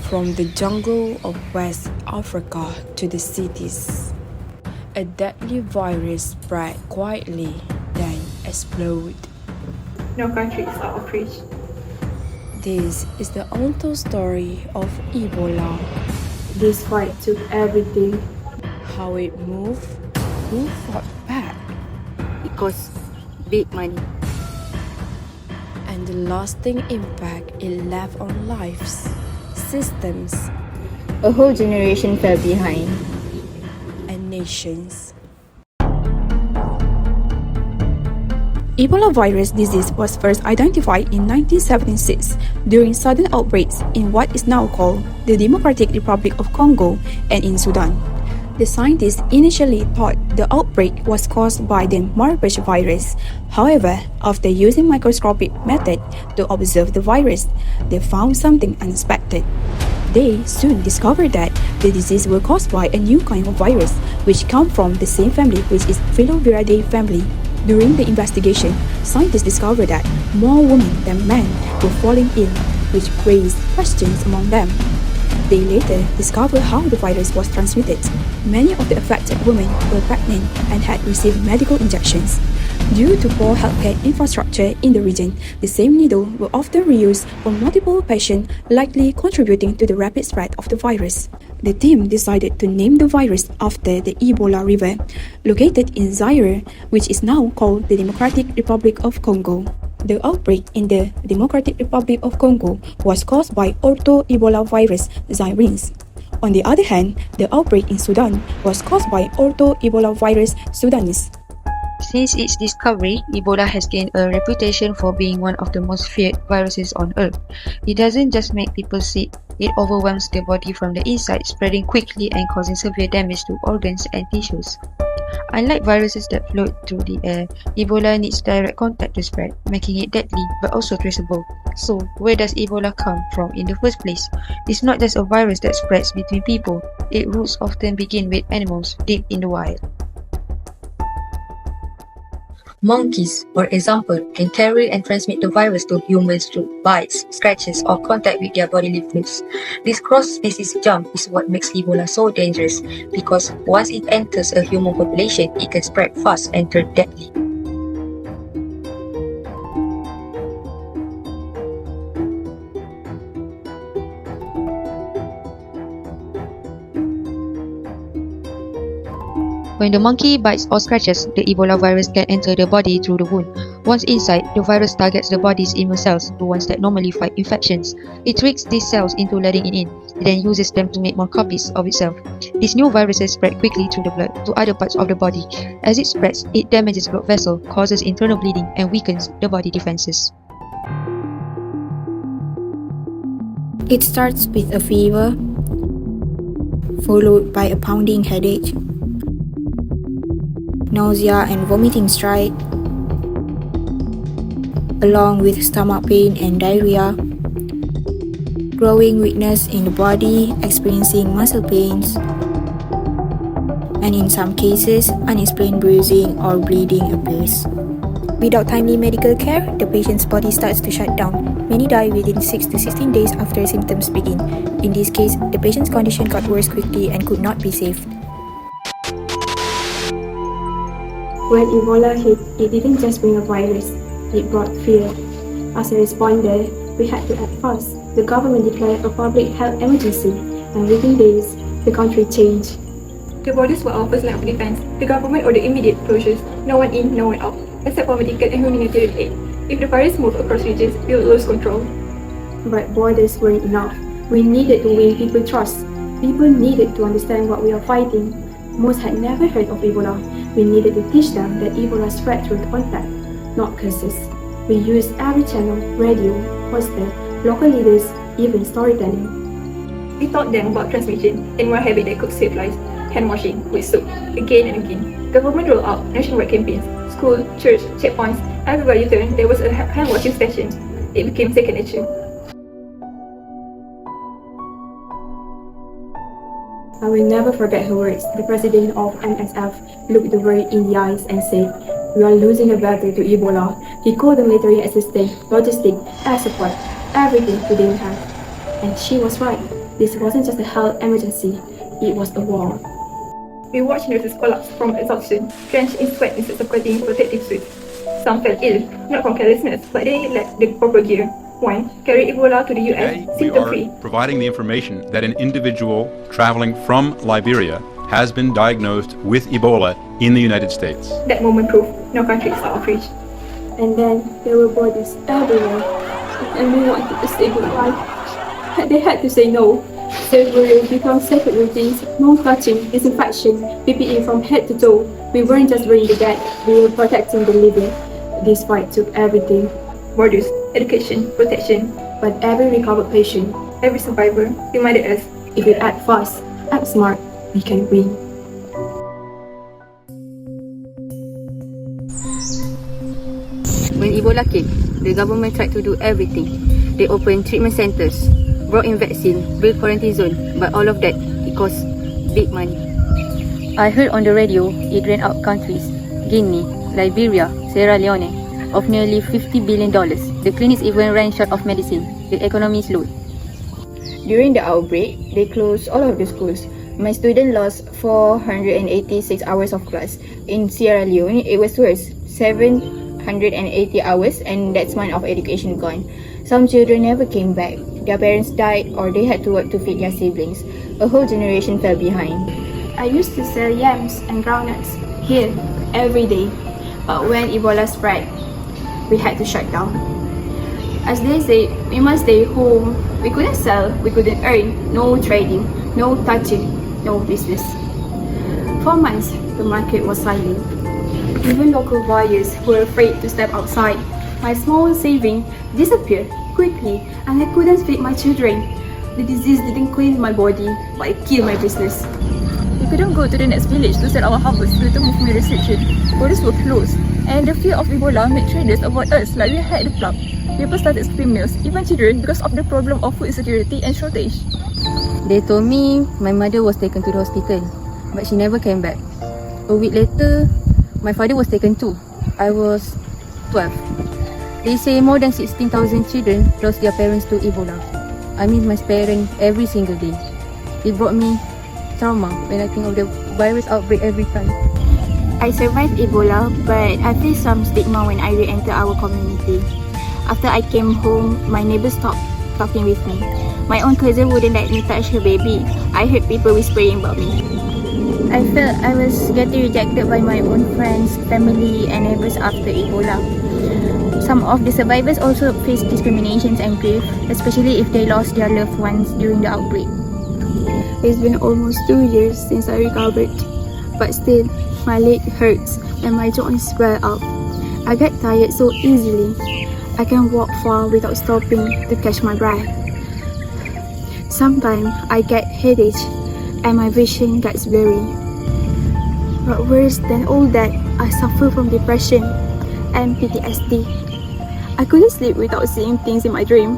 From the jungle of West Africa to the cities, a deadly virus spread quietly, then exploded. No country is out of reach. This is the untold story of Ebola. This fight took everything. How it moved, who fought back, It costs big money. and the lasting impact it left on lives, systems, A whole generation fell behind. and nations. Ebola virus disease was first identified in 1976 during sudden outbreaks in what is now called the Democratic Republic of Congo and in Sudan. The scientists initially thought the outbreak was caused by the Marburg virus. However, after using microscopic method to observe the virus, they found something unexpected. They soon discovered that the disease was caused by a new kind of virus, which comes from the same family, which is Filoviridae family. During the investigation, scientists discovered that more women than men were falling ill, which raised questions among them. They later discovered how the virus was transmitted. Many of the affected women were pregnant and had received medical injections. Due to poor healthcare infrastructure in the region, the same needle were often reused for multiple patients, likely contributing to the rapid spread of the virus. The team decided to name the virus after the Ebola River, located in Zaire, which is now called the Democratic Republic of Congo. The outbreak in the Democratic Republic of Congo was caused by ortho-Ebola virus Zairines. On the other hand, the outbreak in Sudan was caused by ortho-Ebola virus Sudanese. Since its discovery, Ebola has gained a reputation for being one of the most feared viruses on Earth. It doesn't just make people sick, it overwhelms the body from the inside, spreading quickly and causing severe damage to organs and tissues. Unlike viruses that float through the air, Ebola needs direct contact to spread, making it deadly but also traceable. So, where does Ebola come from in the first place? It's not just a virus that spreads between people, its roots often begin with animals deep in the wild. Monkeys, for example, can carry and transmit the virus to humans through bites, scratches, or contact with their bodily fluids. This cross-species jump is what makes Ebola so dangerous, because once it enters a human population, it can spread fast and turn deadly. When the monkey bites or scratches, the Ebola virus can enter the body through the wound. Once inside, the virus targets the body's immune cells, the ones that normally fight infections. It tricks these cells into letting it in. It then uses them to make more copies of itself. These new viruses spread quickly through the blood to other parts of the body. As it spreads, it damages blood vessels, causes internal bleeding, and weakens the body defenses. It starts with a fever, followed by a pounding headache, nausea and vomiting strike, along with stomach pain and diarrhea, growing weakness in the body, experiencing muscle pains, and in some cases, unexplained bruising or bleeding appears. Without timely medical care, the patient's body starts to shut down. Many die within 6 to 16 days after symptoms begin. In this case, the patient's condition got worse quickly and could not be saved. When Ebola hit, it didn't just bring a virus, it brought fear. As a responder, we had to act fast. The government declared a public health emergency, and within days, the country changed. The borders were our first line of defense. The government ordered immediate closures, no one in, no one out, except for medical and humanitarian aid. If the virus moved across regions, we would lose control. But borders weren't enough. We needed to win people's trust. People needed to understand what we are fighting. Most had never heard of Ebola. We needed to teach them that Ebola spread through contact, not curses. We used every channel, radio, poster, local leaders, even storytelling. We taught them about transmission and one habit that could save lives: hand washing with soap, again and again. Government rolled out nationwide campaigns. School, church, checkpoints, everywhere you turn, there was a hand washing station. It became second nature. I will never forget her words. The president of MSF looked the world in the eyes and said, "We are losing a battle to Ebola." He called the military assistance, logistics, air support, everything we didn't have. And she was right. This wasn't just a health emergency, it was a war. We watched nurses collapse from exhaustion, drenched in sweat instead of getting protective suits. Some fell ill, not from carelessness, but they lacked the proper gear. One carried Ebola to the US, Today, we are symptom-free. providing the information that an individual traveling from Liberia has been diagnosed with Ebola in the United States. That moment proved no country is out of reach. And then there were bodies everywhere, and we wanted to say goodbye. They had to say no. Surgery became sacred routines, no touching, disinfection, PPE from head to toe. We weren't just burying the dead, we were protecting the living. This fight took everything. Borders, education, protection. But every recovered patient, Every survivor reminded us if we act fast, act smart, we can win. When Ebola came, the government tried to do everything. They opened treatment centers, brought in vaccine, built quarantine zone, but all of that, it cost big money. I heard on the radio it ran out countries, Guinea, Liberia, Sierra Leone, of nearly $50 billion. The clinics even ran short of medicine. The economy slowed. During the outbreak, they closed all of the schools. My student lost 486 hours of class. In Sierra Leone, it was worse, 780 hours, and that's month of education gone. Some children never came back. Their parents died or they had to work to feed their siblings. A whole generation fell behind. I used to sell yams and groundnuts here every day, but when Ebola spread, we had to shut down. As they say, we must stay home. We couldn't sell, we couldn't earn, no trading, no touching, no business. For months, the market was silent. Even local buyers were afraid to step outside. My small saving disappeared quickly and I couldn't feed my children. The disease didn't kill my body, but it killed my business. We couldn't go to the next village to sell our harvest due to movement restriction. Borders were closed, and the fear of Ebola made traders avoid us like we had the plug. People started skipping meals, even children, because of the problem of food insecurity and shortage. They told me my mother was taken to the hospital, but she never came back. A week later, my father was taken too. I was 12. They say more than 16,000 children lost their parents to Ebola. I miss my parents every single day. It brought me trauma when I think of the virus outbreak every time. I survived Ebola, but I faced some stigma when I re-entered our community. After I came home, my neighbors stopped talking with me. My own cousin wouldn't let me touch her baby. I heard people whispering about me. I felt I was getting rejected by my own friends, family, and neighbors after Ebola. Some of the survivors also faced discriminations and grief, especially if they lost their loved ones during the outbreak. It's been almost 2 years since I recovered, but still, my leg hurts and my joints swell up. I get tired so easily. I can walk far without stopping to catch my breath. Sometimes I get headache and my vision gets blurry. But worse than all that, I suffer from depression and PTSD. I couldn't sleep without seeing things in my dream.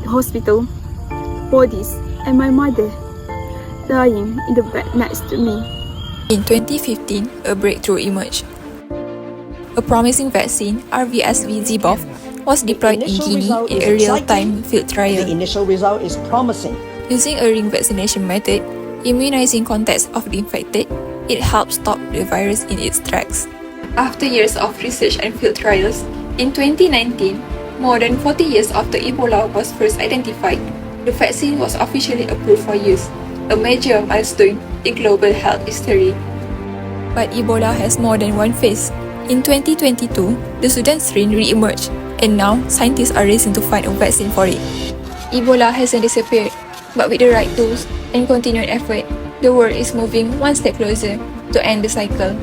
The hospital, bodies, and my mother dying in the bed next to me. In 2015, a breakthrough emerged. A promising vaccine, RVSV-ZBOV, was deployed in Guinea in a real-time field trial. The initial result is promising. Using a ring vaccination method, immunizing contacts of the infected, it helped stop the virus in its tracks. After years of research and field trials, in 2019, more than 40 years after Ebola was first identified, the vaccine was officially approved for use, a major milestone in global health history. But Ebola has more than one phase. In 2022, the Sudan strain re-emerged, and now scientists are racing to find a vaccine for it. Ebola hasn't disappeared, but with the right tools and continued effort, the world is moving one step closer to end the cycle.